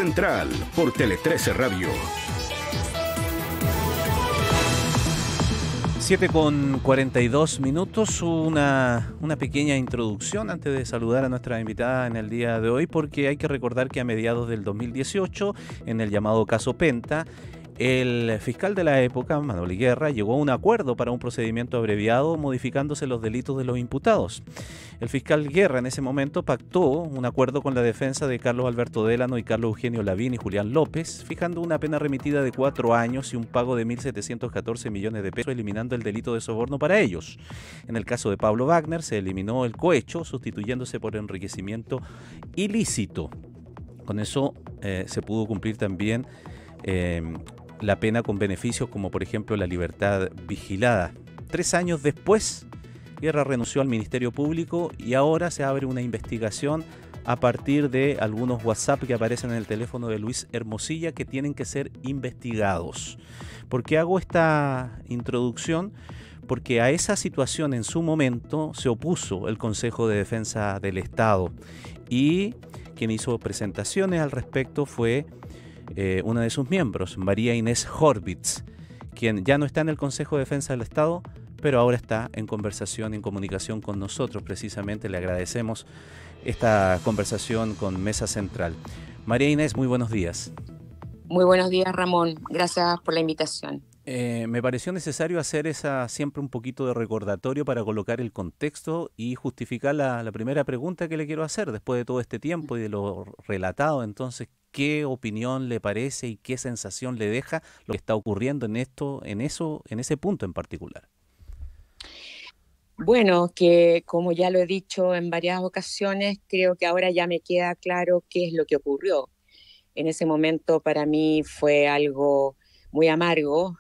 Central por Tele 13 Radio. 7:42, una pequeña introducción antes de saludar a nuestra invitada en el día de hoy, porque hay que recordar que a mediados del 2018, en el llamado caso Penta, el fiscal de la época, Manuel Guerra, llegó a un acuerdo para un procedimiento abreviado modificándose los delitos de los imputados. El fiscal Guerra en ese momento pactó un acuerdo con la defensa de Carlos Alberto Délano y Carlos Eugenio Lavín y Julián López, fijando una pena remitida de 4 años y un pago de 1.714 millones de pesos, eliminando el delito de soborno para ellos. En el caso de Pablo Wagner se eliminó el cohecho, sustituyéndose por enriquecimiento ilícito. Con eso se pudo cumplir también la pena con beneficios como por ejemplo la libertad vigilada. 3 años después, Guerra renunció al Ministerio Público y ahora se abre una investigación a partir de algunos WhatsApp que aparecen en el teléfono de Luis Hermosilla que tienen que ser investigados. ¿Por qué hago esta introducción? Porque a esa situación en su momento se opuso el Consejo de Defensa del Estado y quien hizo presentaciones al respecto fue una de sus miembros, María Inés Horvitz, quien ya no está en el Consejo de Defensa del Estado, pero ahora está en conversación, en comunicación con nosotros. Precisamente le agradecemos esta conversación con Mesa Central. María Inés, muy buenos días. Muy buenos días, Ramón. Gracias por la invitación. Me pareció necesario hacer siempre un poquito de recordatorio para colocar el contexto y justificar la primera pregunta que le quiero hacer después de todo este tiempo y de lo relatado. Entonces, ¿qué opinión le parece y qué sensación le deja lo que está ocurriendo en ese punto en particular? Bueno, que como ya lo he dicho en varias ocasiones, creo que ahora ya me queda claro qué es lo que ocurrió. En ese momento para mí fue algo muy amargo.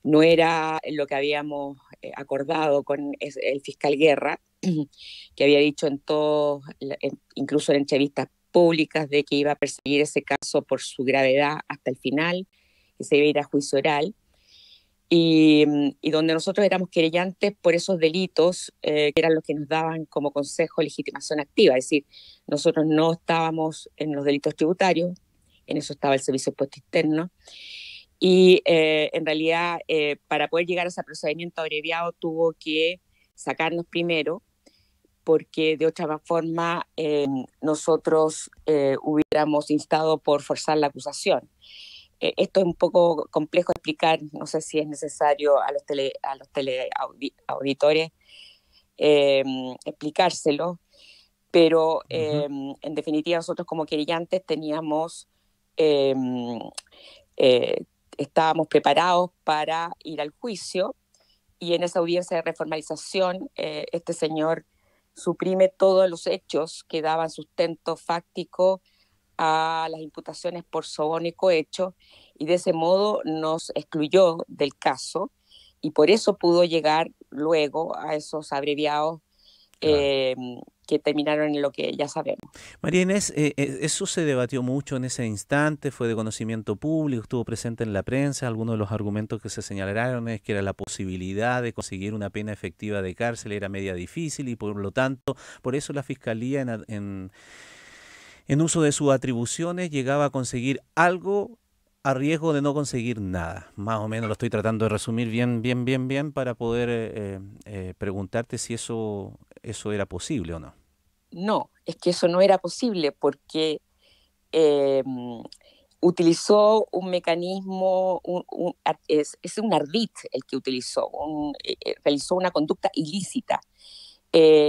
No era lo que habíamos acordado con el fiscal Guerra, que había dicho incluso en entrevistas públicas, de que iba a perseguir ese caso por su gravedad hasta el final, que se iba a ir a juicio oral, y donde nosotros éramos querellantes por esos delitos que eran los que nos daban como consejo legitimación activa, es decir, nosotros no estábamos en los delitos tributarios, en eso estaba el Servicio de Impuesto Interno, y en realidad para poder llegar a ese procedimiento abreviado tuvo que sacarnos primero, porque de otra forma nosotros hubiéramos instado por forzar la acusación. Esto es un poco complejo de explicar, no sé si es necesario a los teleauditores explicárselo, pero en definitiva nosotros como querellantes estábamos preparados para ir al juicio, y en esa audiencia de reformalización este señor suprime todos los hechos que daban sustento fáctico a las imputaciones por soborno y cohecho, y de ese modo nos excluyó del caso, y por eso pudo llegar luego a esos abreviados que terminaron en lo que ya sabemos. María Inés, eso se debatió mucho en ese instante, fue de conocimiento público, estuvo presente en la prensa. Algunos de los argumentos que se señalaron es que era la posibilidad de conseguir una pena efectiva de cárcel era media difícil y por lo tanto, por eso la Fiscalía en uso de sus atribuciones llegaba a conseguir algo a riesgo de no conseguir nada. Más o menos lo estoy tratando de resumir bien para poder preguntarte si eso era posible o no. No, es que eso no era posible porque utilizó un mecanismo, es un ardid el que utilizó, realizó una conducta ilícita.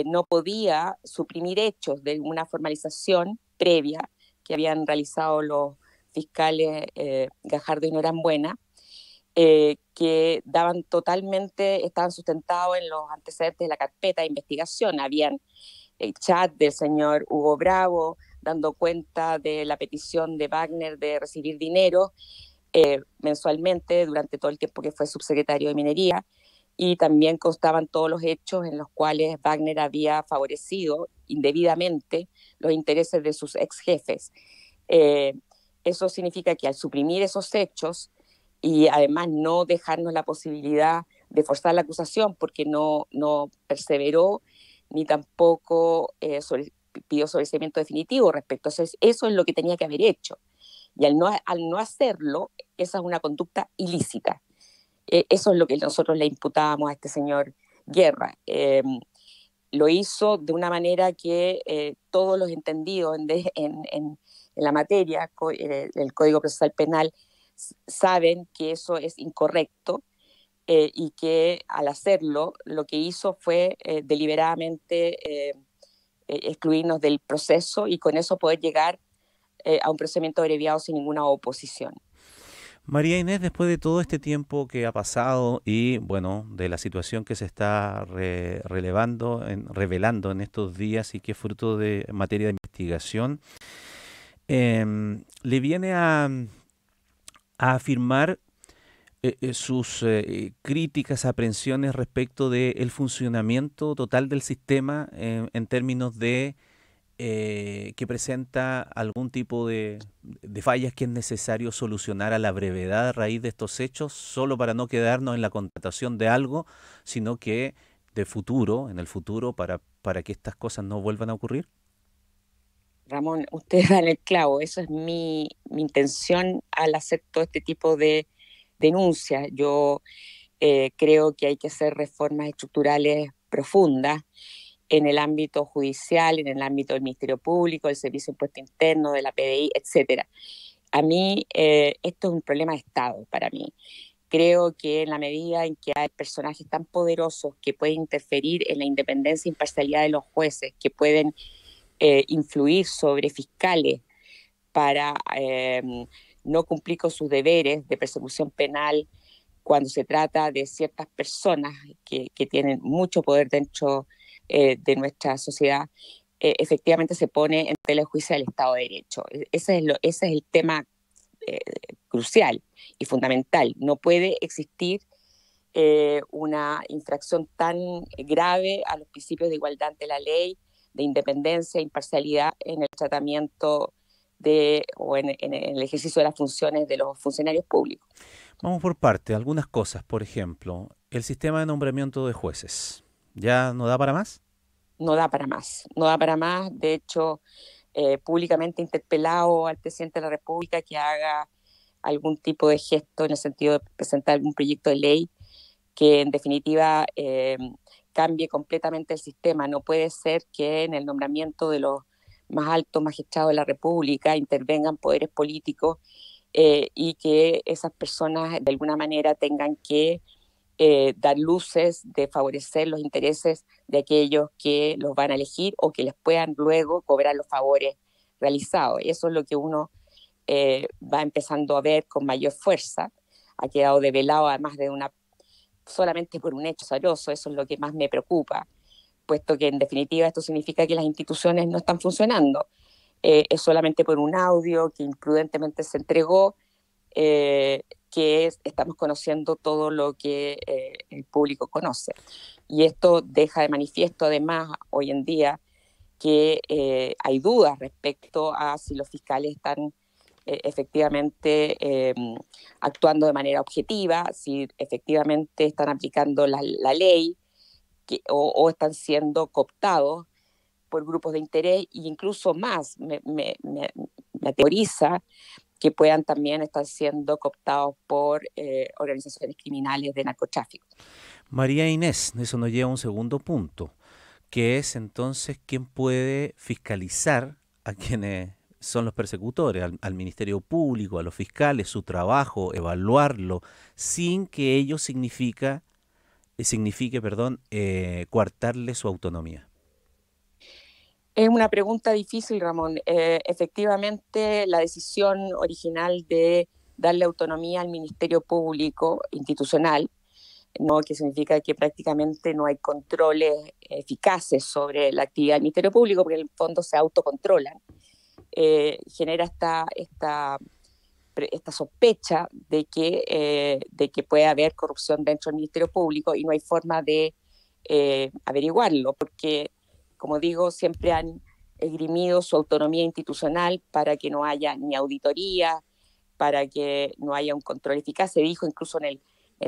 No podía suprimir hechos de una formalización previa que habían realizado los fiscales Gajardo y Norambuena, que estaban sustentados en los antecedentes de la carpeta de investigación. Habían el chat del señor Hugo Bravo dando cuenta de la petición de Wagner de recibir dinero mensualmente durante todo el tiempo que fue subsecretario de Minería, y también constaban todos los hechos en los cuales Wagner había favorecido indebidamente los intereses de sus ex jefes. Eso significa que al suprimir esos hechos y además no dejarnos la posibilidad de forzar la acusación porque no perseveró ni tampoco pidió sobreseimiento definitivo respecto. Entonces, eso es lo que tenía que haber hecho. Y al no hacerlo, esa es una conducta ilícita. Eso es lo que nosotros le imputábamos a este señor Guerra. Lo hizo de una manera que todos los entendidos en la materia, el Código Procesal Penal, saben que eso es incorrecto, y que al hacerlo lo que hizo fue deliberadamente excluirnos del proceso y con eso poder llegar a un procedimiento abreviado sin ninguna oposición. María Inés, después de todo este tiempo que ha pasado y, bueno, de la situación que se está revelando en estos días y que es fruto de materia de investigación, le viene a afirmar sus críticas, aprensiones respecto del funcionamiento total del sistema en términos de que presenta algún tipo de fallas que es necesario solucionar a la brevedad a raíz de estos hechos, solo para no quedarnos en la constatación de algo, sino que de futuro, en el futuro, para que estas cosas no vuelvan a ocurrir? Ramón, ustedes dan el clavo, eso es mi intención al hacer todo este tipo de denuncias. Yo creo que hay que hacer reformas estructurales profundas en el ámbito judicial, en el ámbito del Ministerio Público, del Servicio de Impuesto Interno, de la PDI, etcétera. A mí esto es un problema de Estado para mí. Creo que en la medida en que hay personajes tan poderosos que pueden interferir en la independencia e imparcialidad de los jueces, que pueden influir sobre fiscales para no cumplir con sus deberes de persecución penal cuando se trata de ciertas personas que tienen mucho poder dentro de nuestra sociedad, efectivamente se pone en tela de juicio el Estado de Derecho. Ese es el tema crucial y fundamental. No puede existir una infracción tan grave a los principios de igualdad ante la ley, de independencia e imparcialidad en el tratamiento o en el ejercicio de las funciones de los funcionarios públicos. Vamos por parte, algunas cosas, por ejemplo, el sistema de nombramiento de jueces. ¿Ya no da para más? No da para más, no da para más. De hecho, públicamente interpelado al presidente de la República que haga algún tipo de gesto en el sentido de presentar algún proyecto de ley que en definitiva cambie completamente el sistema. No puede ser que en el nombramiento de los más altos magistrados de la República intervengan poderes políticos y que esas personas de alguna manera tengan que dar luces de favorecer los intereses de aquellos que los van a elegir o que les puedan luego cobrar los favores realizados. Eso es lo que uno va empezando a ver con mayor fuerza. Ha quedado develado además solamente por un hecho azaroso. Eso es lo que más me preocupa, puesto que en definitiva esto significa que las instituciones no están funcionando. Es solamente por un audio que imprudentemente se entregó, estamos conociendo todo lo que el público conoce. Y esto deja de manifiesto además hoy en día que hay dudas respecto a si los fiscales están efectivamente actuando de manera objetiva, si efectivamente están aplicando la ley o están siendo cooptados por grupos de interés, e incluso más me aterroriza que puedan también estar siendo cooptados por organizaciones criminales de narcotráfico. María Inés, eso nos lleva a un segundo punto, que es entonces quién puede fiscalizar a quienes son los persecutores, al Ministerio Público, a los fiscales, su trabajo, evaluarlo, sin que ello signifique, coartarle su autonomía. Es una pregunta difícil, Ramón. Efectivamente, la decisión original de darle autonomía al Ministerio Público institucional, ¿no?, que significa que prácticamente no hay controles eficaces sobre la actividad del Ministerio Público, porque en el fondo se autocontrolan, genera esta sospecha de que puede haber corrupción dentro del Ministerio Público y no hay forma de averiguarlo, porque como digo, siempre han esgrimido su autonomía institucional para que no haya ni auditoría, para que no haya un control eficaz. Se dijo incluso en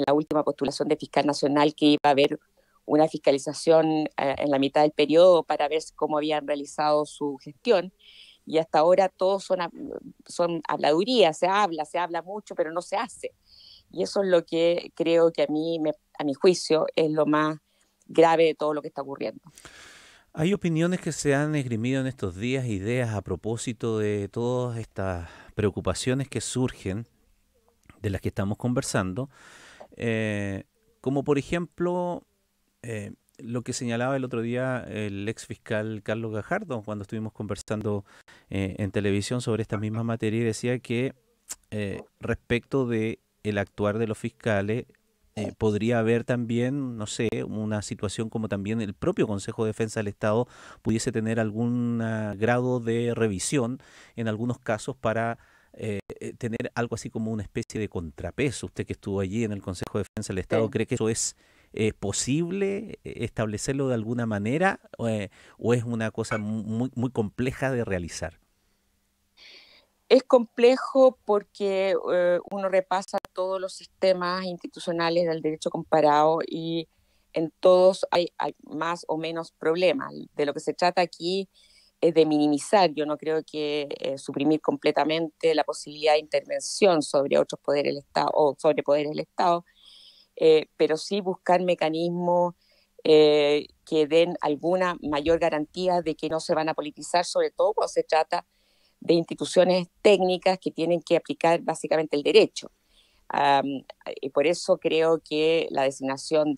la última postulación de fiscal nacional que iba a haber una fiscalización en la mitad del periodo para ver cómo habían realizado su gestión, y hasta ahora todos son habladurías, se habla mucho, pero no se hace. Y eso es lo que creo que a mi juicio, es lo más grave de todo lo que está ocurriendo. Hay opiniones que se han esgrimido en estos días, ideas a propósito de todas estas preocupaciones que surgen, de las que estamos conversando, como por ejemplo lo que señalaba el otro día el ex fiscal Carlos Gajardo cuando estuvimos conversando en televisión sobre esta misma materia, y decía que respecto de el actuar de los fiscales, podría haber también, no sé, una situación como también el propio Consejo de Defensa del Estado pudiese tener algún grado de revisión en algunos casos para tener algo así como una especie de contrapeso. Usted que estuvo allí en el Consejo de Defensa del Estado, Sí. ¿cree que eso es posible establecerlo de alguna manera o es una cosa muy, muy compleja de realizar? Es complejo porque uno repasa todos los sistemas institucionales del derecho comparado y en todos hay más o menos problemas. De lo que se trata aquí es de minimizar. Yo no creo que suprimir completamente la posibilidad de intervención sobre otros poderes del Estado o sobre poderes del Estado, pero sí buscar mecanismos que den alguna mayor garantía de que no se van a politizar, sobre todo cuando se trata de instituciones técnicas que tienen que aplicar básicamente el derecho. Y por eso creo que la designación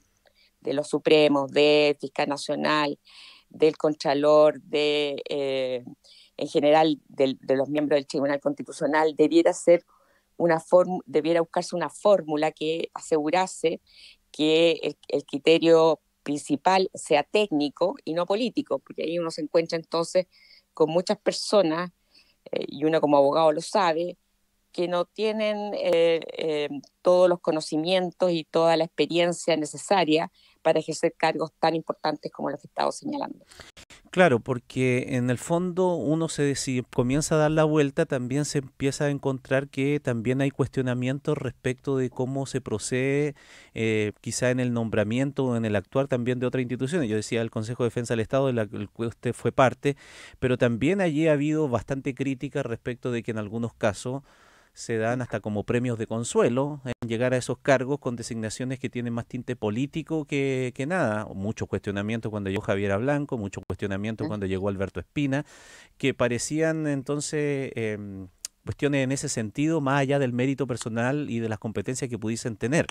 de los supremos, del fiscal nacional, del contralor, en general de los miembros del Tribunal Constitucional, debiera buscarse una fórmula que asegurase que el criterio principal sea técnico y no político, porque ahí uno se encuentra entonces con muchas personas, y uno como abogado lo sabe, que no tienen todos los conocimientos y toda la experiencia necesaria para ejercer cargos tan importantes como los que he estado señalando. Claro, porque en el fondo uno si comienza a dar la vuelta, también se empieza a encontrar que también hay cuestionamientos respecto de cómo se procede, quizá en el nombramiento o en el actuar también de otras instituciones. Yo decía el Consejo de Defensa del Estado, del cual usted fue parte, pero también allí ha habido bastante crítica respecto de que en algunos casos se dan hasta como premios de consuelo en llegar a esos cargos con designaciones que tienen más tinte político que nada. Muchos cuestionamientos cuando llegó Javier Blanco, muchos cuestionamientos cuando llegó Alberto Espina, que parecían entonces cuestiones en ese sentido, más allá del mérito personal y de las competencias que pudiesen tener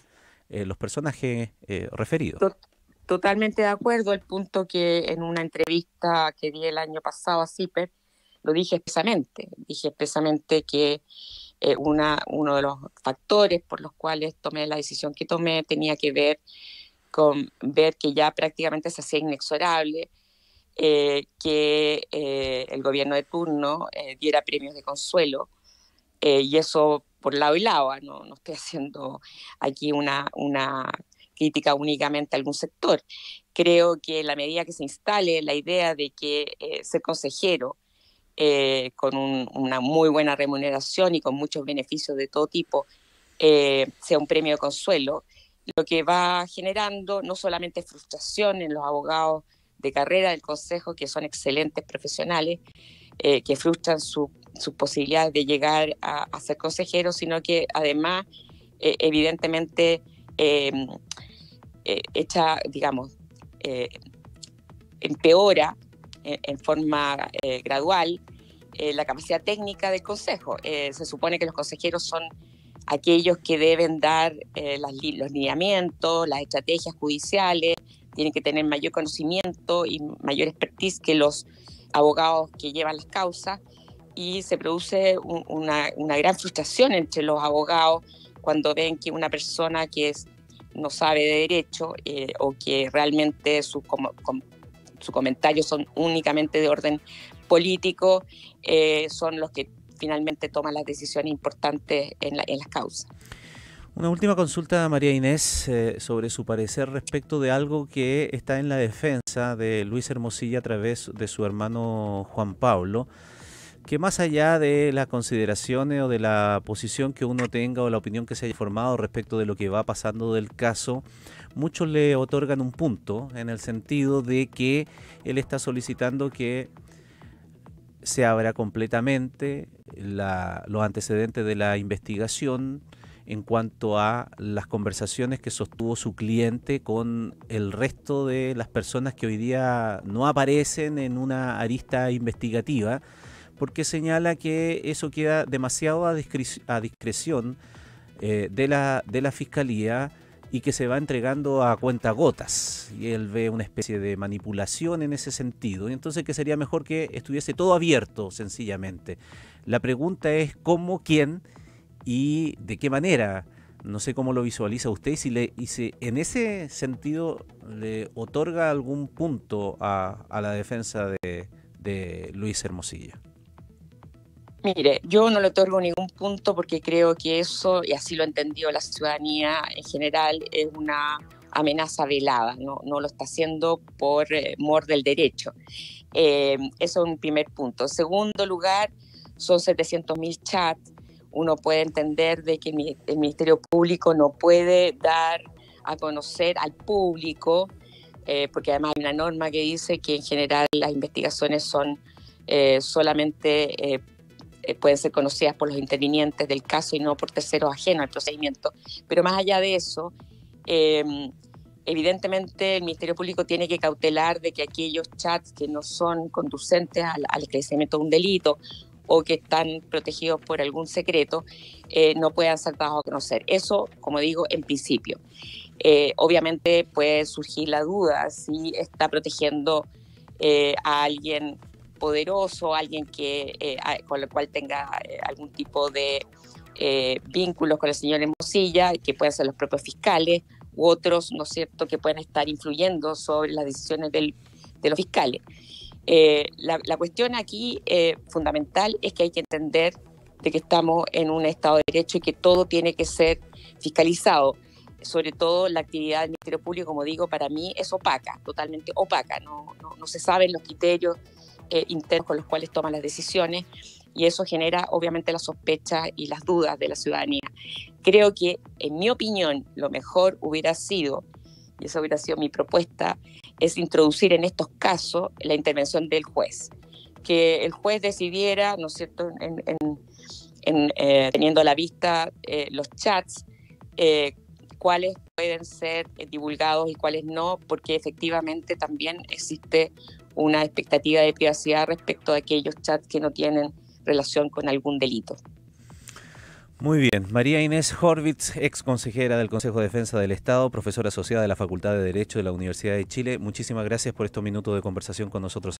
los personajes referidos. Totalmente de acuerdo. El punto que en una entrevista que di el año pasado a CIPER, lo dije expresamente. Dije expresamente que uno de los factores por los cuales tomé la decisión que tomé tenía que ver con ver que ya prácticamente se hacía inexorable que el gobierno de turno diera premios de consuelo, y eso por lado y lado. No estoy haciendo aquí una crítica únicamente a algún sector. Creo que en la medida que se instale la idea de que ser consejero con una muy buena remuneración y con muchos beneficios de todo tipo, sea un premio de consuelo, lo que va generando no solamente frustración en los abogados de carrera del Consejo, que son excelentes profesionales, que frustran sus posibilidades de llegar a ser consejeros, sino que además, evidentemente, empeora en forma gradual la capacidad técnica del Consejo. Se supone que los consejeros son aquellos que deben dar los lineamientos, las estrategias judiciales, tienen que tener mayor conocimiento y mayor expertise que los abogados que llevan las causas, y se produce una gran frustración entre los abogados cuando ven que una persona que no sabe de derecho o que realmente sus comentarios son únicamente de orden político, son los que finalmente toman las decisiones importantes en las causas. Una última consulta, María Inés, sobre su parecer respecto de algo que está en la defensa de Luis Hermosilla a través de su hermano Juan Pablo. que más allá de las consideraciones o de la posición que uno tenga o la opinión que se haya formado respecto de lo que va pasando del caso, muchos le otorgan un punto en el sentido de que él está solicitando que se abra completamente los antecedentes de la investigación en cuanto a las conversaciones que sostuvo su cliente con el resto de las personas que hoy día no aparecen en una arista investigativa, porque señala que eso queda demasiado a discreción de la Fiscalía y que se va entregando a cuentagotas. Y él ve una especie de manipulación en ese sentido. Y entonces que sería mejor que estuviese todo abierto, sencillamente. La pregunta es cómo, quién y de qué manera. No sé cómo lo visualiza usted y si en ese sentido le otorga algún punto a la defensa de Luis Hermosilla. Mire, yo no le otorgo ningún punto porque creo que eso, y así lo entendió la ciudadanía en general, es una amenaza velada, no lo está haciendo por mor del derecho. Eso es un primer punto. Segundo lugar, son 700.000 chats. Uno puede entender de que el Ministerio Público no puede dar a conocer al público, porque además hay una norma que dice que en general las investigaciones son solamente pueden ser conocidas por los intervinientes del caso y no por terceros ajenos al procedimiento. Pero más allá de eso, evidentemente el Ministerio Público tiene que cautelar de que aquellos chats que no son conducentes al esclarecimiento de un delito o que están protegidos por algún secreto, no puedan ser dados a conocer. Eso, como digo, en principio. Obviamente puede surgir la duda si está protegiendo a alguien poderoso, alguien que con el cual tenga algún tipo de vínculos con el señor Hermosilla, que pueden ser los propios fiscales u otros, ¿no es cierto?, que pueden estar influyendo sobre las decisiones de los fiscales. La cuestión aquí fundamental es que hay que entender de que estamos en un Estado de Derecho y que todo tiene que ser fiscalizado. Sobre todo la actividad del Ministerio Público, como digo, para mí es opaca, totalmente opaca. No se saben los criterios internos con los cuales toman las decisiones y eso genera obviamente la sospecha y las dudas de la ciudadanía. Creo que, en mi opinión, lo mejor hubiera sido, y esa hubiera sido mi propuesta, es introducir en estos casos la intervención del juez. Que el juez decidiera, ¿no es cierto?, teniendo a la vista los chats, cuáles pueden ser divulgados y cuáles no, porque efectivamente también existe una expectativa de privacidad respecto a aquellos chats que no tienen relación con algún delito. Muy bien. María Inés Horvitz, ex consejera del Consejo de Defensa del Estado, profesora asociada de la Facultad de Derecho de la Universidad de Chile. Muchísimas gracias por estos minutos de conversación con nosotros.